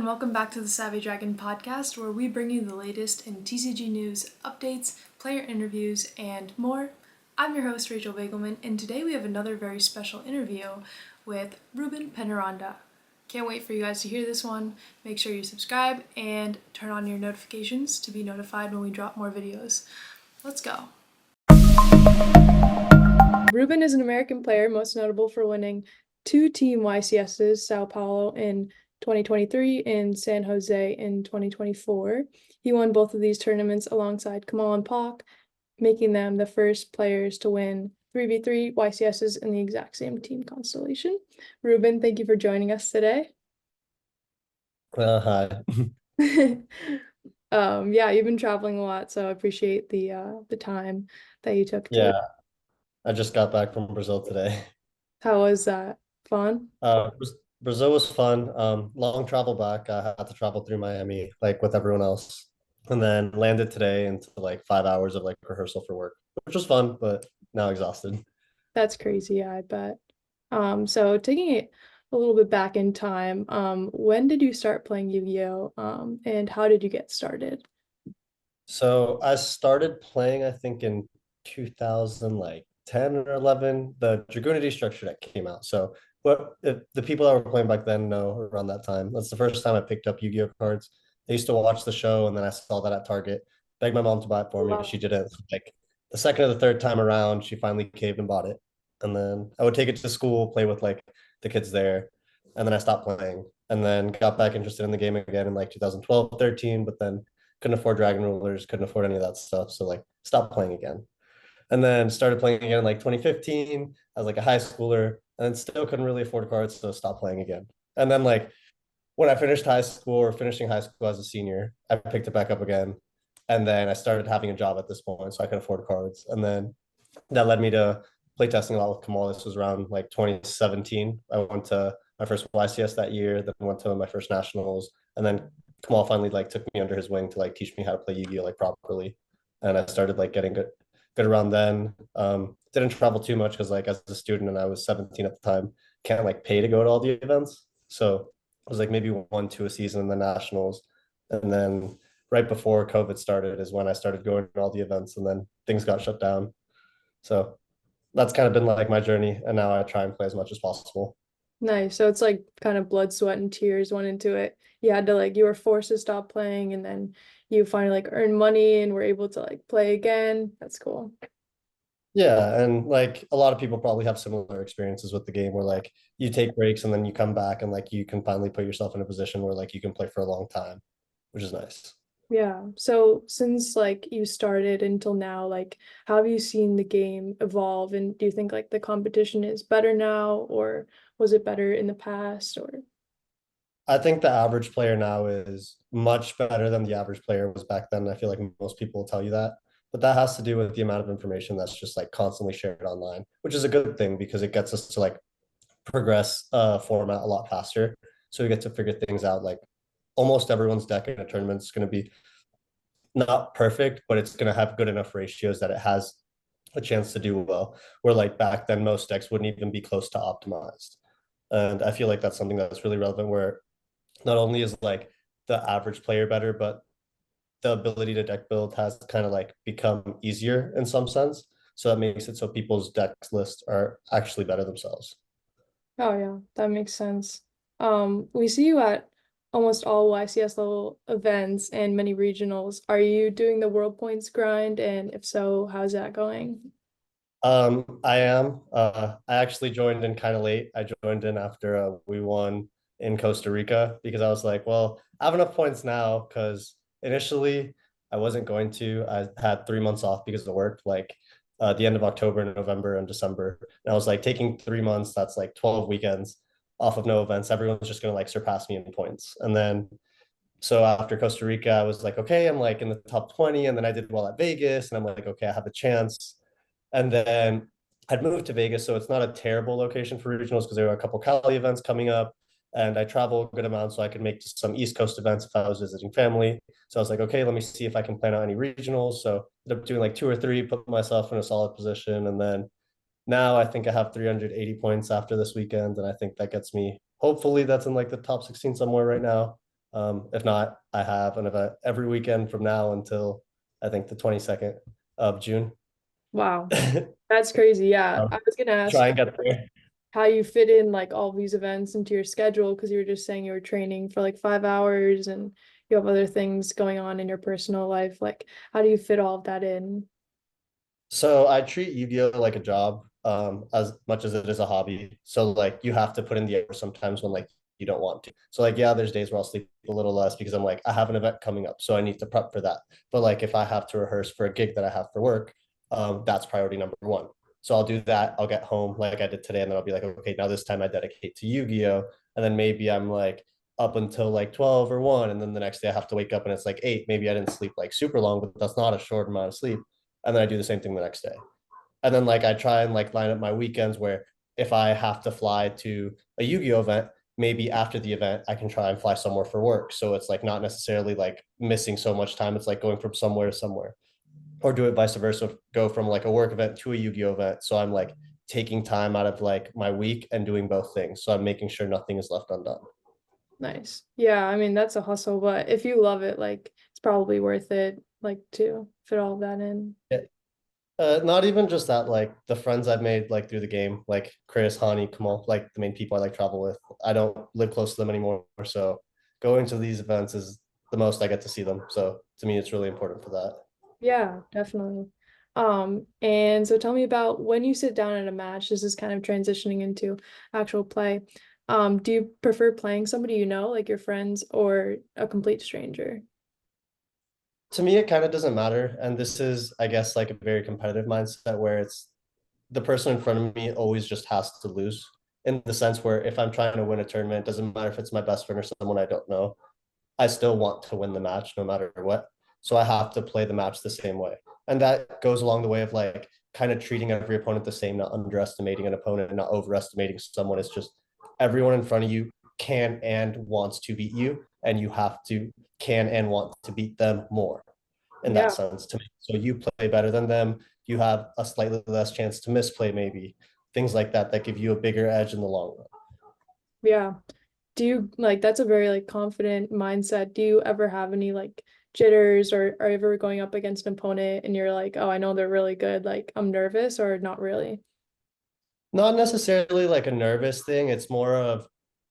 and welcome back to the Savvy Dragon podcast, where we bring you the latest in TCG news, updates, player interviews, and more. I'm your host, Rachel Bagelman, and today we have another very special interview with Ruben Penaranda. Can't wait for you guys to hear this one. Make sure you subscribe and turn on your notifications to be notified when we drop more videos. Let's go. Ruben is an American player most notable for winning two Team YCSs, Sao Paulo in 2023 and San Jose in 2024. He won both of these tournaments alongside Kamal and Pak, making them the first players to win 3v3 YCSs in the exact same team constellation. Ruben, thank you for joining us today. Hi. Yeah, you've been traveling a lot, so I appreciate the time that you took to. Yeah, I just got back from Brazil today. How was that? Fun? Brazil was fun. Long travel back. I had to travel through Miami, like with everyone else, and then landed today into like 5 hours of like rehearsal for work, which was fun, but now exhausted. That's crazy, yeah, I bet. So taking it a little bit back in time, when did you start playing Yu-Gi-Oh? And how did you get started? So I started playing, I think in 2000, like 10 or 11, the Dragoon structure that came out. So what if the people that were playing back then know around that time. That's the first time I picked up Yu-Gi-Oh cards. I used to watch the show and then I saw that at Target. Begged my mom to buy it for me, but Wow. she didn't. So, like the second or the third time around, she finally caved and bought it. And then I would take it to school, play with like the kids there. And then I stopped playing and then got back interested in the game again in like 2012, 13, but then couldn't afford Dragon Rulers, couldn't afford any of that stuff. So like stopped playing again. And then started playing again in like 2015 as like a high schooler, and then still couldn't really afford cards, so stopped playing again. And then like when I finished high school or finishing high school as a senior, I picked it back up again. And then I started having a job at this point, so I could afford cards. And then that led me to playtesting a lot with Kamal. This was around like 2017. I went to my first YCS that year, then went to my first nationals, and then Kamal finally like took me under his wing to like teach me how to play Yu-Gi-Oh like properly. And I started like getting good around then. Didn't travel too much because like as a student and I was 17 at the time, can't like pay to go to all the events. So it was like maybe one, two a season in the nationals. And then right before COVID started is when I started going to all the events and then things got shut down. So that's kind of been like my journey. And now I try and play as much as possible. Nice. So it's like kind of blood, sweat, and tears went into it. You had to like you were forced to stop playing and then you finally like earned money and were able to like play again. That's cool. Yeah, and like a lot of people probably have similar experiences with the game where like you take breaks and then you come back and like you can finally put yourself in a position where like you can play for a long time, which is nice. Yeah. So since like you started until now, like how have you seen the game evolve and do you think like the competition is better now or was it better in the past or I think the average player now is much better than the average player was back then. I feel like most people will tell you that. But that has to do with the amount of information that's just like constantly shared online, which is a good thing because it gets us to like progress format a lot faster. So we get to figure things out. Like almost everyone's deck in a tournament is going to be not perfect, but it's going to have good enough ratios that it has a chance to do well. Where like back then, most decks wouldn't even be close to optimized. And I feel like that's something that's really relevant where not only is like the average player better, but the ability to deck build has kind of like become easier in some sense. So that makes it so people's deck lists are actually better themselves. oh yeah, that makes sense. We see you at almost all YCS level events and many regionals. Are you doing the World Points grind? And if so, how's that going? I am. I actually joined in kind of late. I joined in after we won in Costa Rica because I was like, well, I have enough points now because initially I wasn't going to. I had 3 months off because of work, like the end of October, November, and December. And I was like, taking 3 months, that's like 12 weekends off of no events. Everyone's just gonna like surpass me in points. And then so after Costa Rica, I was like, okay, I'm like in the top 20. And then I did well at Vegas, and I'm like, okay, I have a chance. And then I'd moved to Vegas, so it's not a terrible location for regionals because there were a couple Cali events coming up, and I travel a good amount, so I could make some East Coast events if I was visiting family. So I was like, okay, let me see if I can plan out any regionals. So ended up doing like two or three, put myself in a solid position, and then now I think I have 380 points after this weekend, and I think that gets me. Hopefully, that's in like the top 16 somewhere right now. If not, I have an event every weekend from now until I think the 22nd of June. Wow, that's crazy. Yeah, I was gonna ask Try and get there. how you fit in like all these events into your schedule because you were just saying you were training for like 5 hours and you have other things going on in your personal life. Like, how do you fit all of that in? So I treat Yu-Gi-Oh like a job, as much as it is a hobby. So like you have to put in the hours sometimes when like you don't want to. So like yeah, there's days where I'll sleep a little less because I'm like I have an event coming up, so I need to prep for that. But like if I have to rehearse for a gig that I have for work, that's priority number one. So I'll do that. I'll get home like I did today, and then I'll be like, okay, now this time I dedicate to Yu-Gi-Oh, and then maybe I'm like up until like 12 or 1, and then the next day I have to wake up and it's like 8. Maybe I didn't sleep like super long, but that's not a short amount of sleep, and then I do the same thing the next day. And then like I try and like line up my weekends where if I have to fly to a Yu-Gi-Oh event, maybe after the event I can try and fly somewhere for work. So it's like not necessarily like missing so much time. It's like going from somewhere to somewhere. Or do it vice versa, go from like a work event to a Yu-Gi-Oh event. So I'm like taking time out of like my week and doing both things. So I'm making sure nothing is left undone. Nice. Yeah, I mean that's a hustle, but if you love it, like it's probably worth it, like to fit all of that in. Yeah. Not even just that, like the friends I've made like through the game, like Chris, Hani, Kamal, like the main people I like travel with. I don't live close to them anymore, so going to these events is the most I get to see them. So to me, it's really important for that. Yeah, definitely. And so tell me about when you sit down at a match, this is kind of transitioning into actual play. Do you prefer playing somebody you know, like your friends, or a complete stranger? To me, it kind of doesn't matter, and this is, I guess, like a very competitive mindset where it's the person in front of me always just has to lose. In the sense where if I'm trying to win a tournament, it doesn't matter if it's my best friend or someone I don't know. I still want to win the match no matter what. So I have to play the match the same way. And that goes along the way of like kind of treating every opponent the same, not underestimating an opponent, not overestimating someone. It's just everyone in front of you can and wants to beat you, and you have to can and want to beat them more in that Yeah, sense to me. So you play better than them, you have a slightly less chance to misplay, maybe things like that that give you a bigger edge in the long run. yeah. Do you like that's a very like confident mindset. Do you ever have any like jitters or are you ever going up against an opponent and you're like, oh, I know they're really good, like I'm nervous or not really? Not necessarily like a nervous thing. It's more of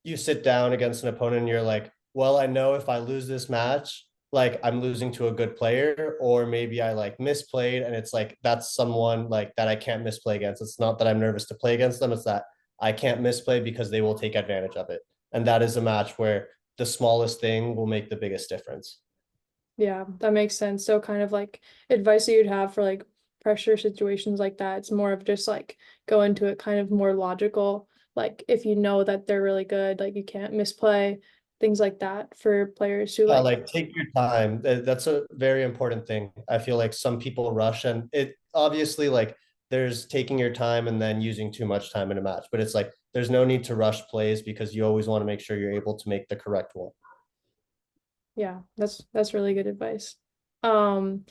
you sit down against an opponent and you're like, well, I know if I lose this match, like I'm losing to a good player, or maybe I like misplayed and it's like that's someone like that I can't misplay against. It's not that I'm nervous to play against them, it's that I can't misplay because they will take advantage of it. And that is a match where the smallest thing will make the biggest difference. Yeah, that makes sense. So kind of like advice that you'd have for like pressure situations like that. It's more of just like go into it kind of more logical. Like if you know that they're really good, like you can't misplay, things like that for players who like, Like take your time. That's a very important thing. I feel like some people rush, and it obviously like there's taking your time and then using too much time in a match, but it's like there's no need to rush plays because you always want to make sure you're able to make the correct one. yeah, that's really good advice. Um,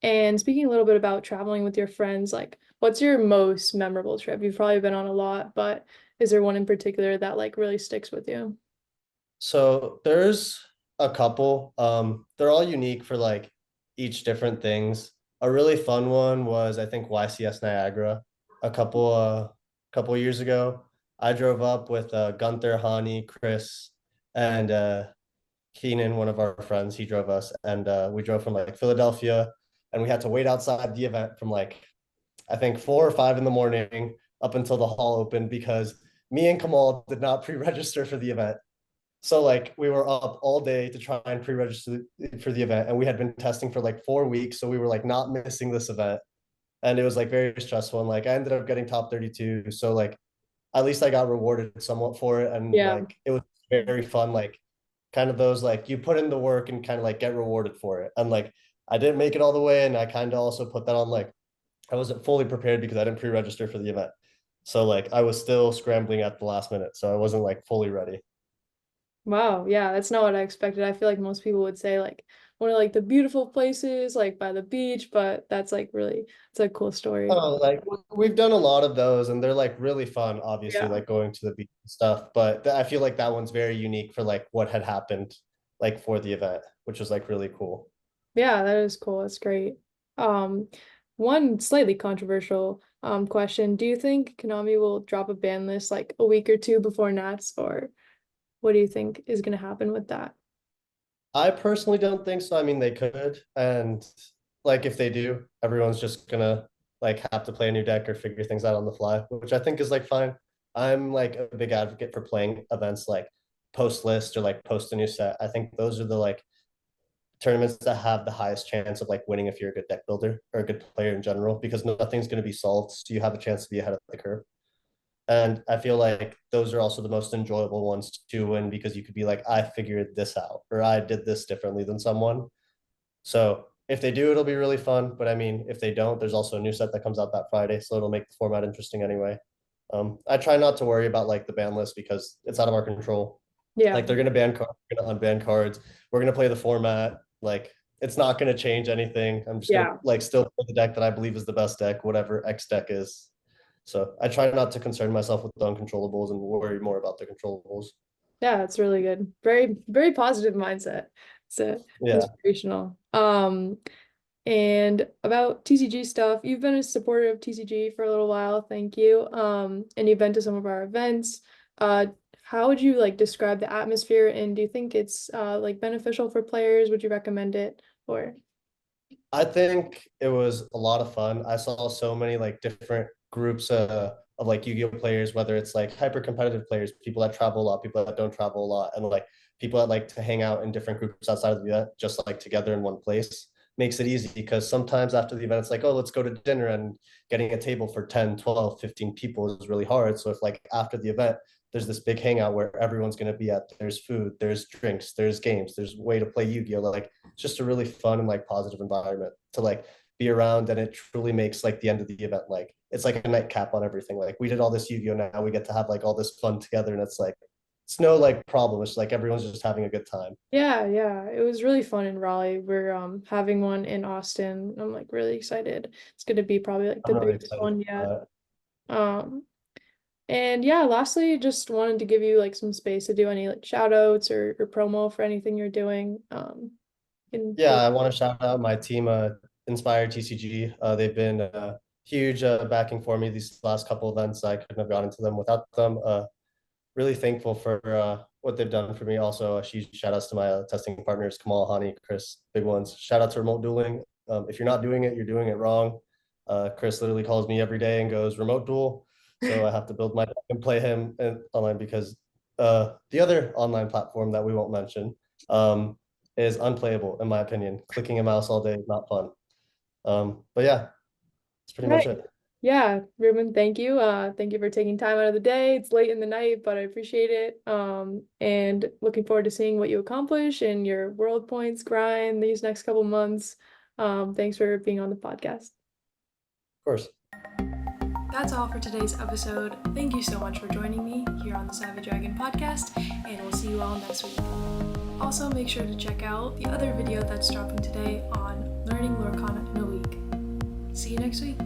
and speaking a little bit about traveling with your friends, like what's your most memorable trip? You've probably been on a lot, but is there one in particular that like really sticks with you? So there's a couple. They're all unique for like each different things. A really fun one was I think YCS Niagara a couple years ago. I drove up with Gunther, Hani, Chris, and Keenan, one of our friends. He drove us, and we drove from like Philadelphia, and we had to wait outside the event from like I think 4 or 5 in the morning up until the hall opened because me and Kamal did not pre-register for the event. So like we were up all day to try and pre-register for the event, and we had been testing for like 4 weeks, so we were like not missing this event, and it was like very stressful. And like I ended up getting top 32, so like at least I got rewarded somewhat for it, and Yeah. like it was very fun. Like kind of those like you put in the work and kind of like get rewarded for it. And like I didn't make it all the way, and I kind of also put that on like I wasn't fully prepared because I didn't pre-register for the event. So like I was still scrambling at the last minute, so I wasn't like fully ready. Wow, yeah, that's not what I expected. I feel like most people would say like one of like the beautiful places like by the beach, but that's like really it's a cool story. Oh, like we've done a lot of those, and they're like really fun, obviously, Yeah. like going to the beach and stuff. But I feel like that one's very unique for like what had happened. like for the event, which was like really cool. Yeah, that is cool. That's great. Um, One slightly controversial question. Do you think Konami will drop a ban list like a week or two before Nats, or what do you think is going to happen with that? I personally don't think so. I mean, they could, and like if they do, everyone's just gonna like have to play a new deck or figure things out on the fly, which I think is like fine. I'm like a big advocate for playing events like post list or like post a new set. I think those are the like tournaments that have the highest chance of like winning if you're a good deck builder or a good player in general, because nothing's going to be solved. So you have a chance to be ahead of the curve. And I feel like those are also the most enjoyable ones to win because you could be like, I figured this out or I did this differently than someone. So if they do, it'll be really fun. But I mean, if they don't, there's also a new set that comes out that Friday. So it'll make the format interesting anyway. I try not to worry about like the ban list because it's out of our control. Yeah. Like they're gonna ban cards, we're gonna unban cards. We're gonna play the format. Like it's not gonna change anything. I'm just gonna Yeah. like still play the deck that I believe is the best deck, whatever X deck is. So I try not to concern myself with the uncontrollables and worry more about the controllables. Yeah, that's really good. Very, very positive mindset. It's Yeah. inspirational. And about TCG stuff, you've been a supporter of TCG for a little while, thank you. And you've been to some of our events. Uh, how would you like describe the atmosphere, and do you think it's like beneficial for players? Would you recommend it? Or I think it was a lot of fun. I saw so many like different groups of like Yu-Gi-Oh players, whether it's like hyper competitive players, people that travel a lot, people that don't travel a lot, and like people that like to hang out in different groups outside of the event, just like together in one place. Makes it easy because sometimes after the event, it's like, oh, let's go to dinner, and getting a table for 10, 12, 15 people is really hard. So if like after the event, there's this big hangout where everyone's going to be at, there's food, there's drinks, there's games, there's way to play Yu-Gi-Oh, like it's just a really fun and like positive environment to like be around, and it truly makes like the end of the event like it's like a nightcap on everything. Like we did all this Yu-Gi-Oh, now we get to have like all this fun together, and it's like it's no like problem. It's like everyone's just having a good time. yeah, yeah, it was really fun in Raleigh. We're having one in Austin. I'm like really excited. It's gonna be probably like the I'm really biggest excited one for yet. that. Um, And yeah, lastly, just wanted to give you like some space to do any like shout outs or promo for anything you're doing. In Yeah, I want to shout out my team, Inspire TCG. They've been huge backing for me these last couple events. I couldn't have gotten to them without them. Really thankful for what they've done for me. Also, huge shout outs to my testing partners, Kamal, Hani, Chris, big ones. Shout out to remote dueling. If you're not doing it, you're doing it wrong. Chris literally calls me every day and goes remote duel. So I have to build my deck and play him online because the other online platform that we won't mention is unplayable in my opinion. Clicking a mouse all day is not fun. But yeah, that's pretty much right. it. Yeah, Ruben, thank you. Thank you for taking time out of the day. It's late in the night, but I appreciate it. And looking forward to seeing what you accomplish in your world points grind these next couple months. Thanks for being on the podcast. Of course. That's all for today's episode. Thank you so much for joining me here on the Savvy Dragon podcast, and we'll see you all next week. Also, make sure to check out the other video that's dropping today on learning Lorcana in a week. See you next week.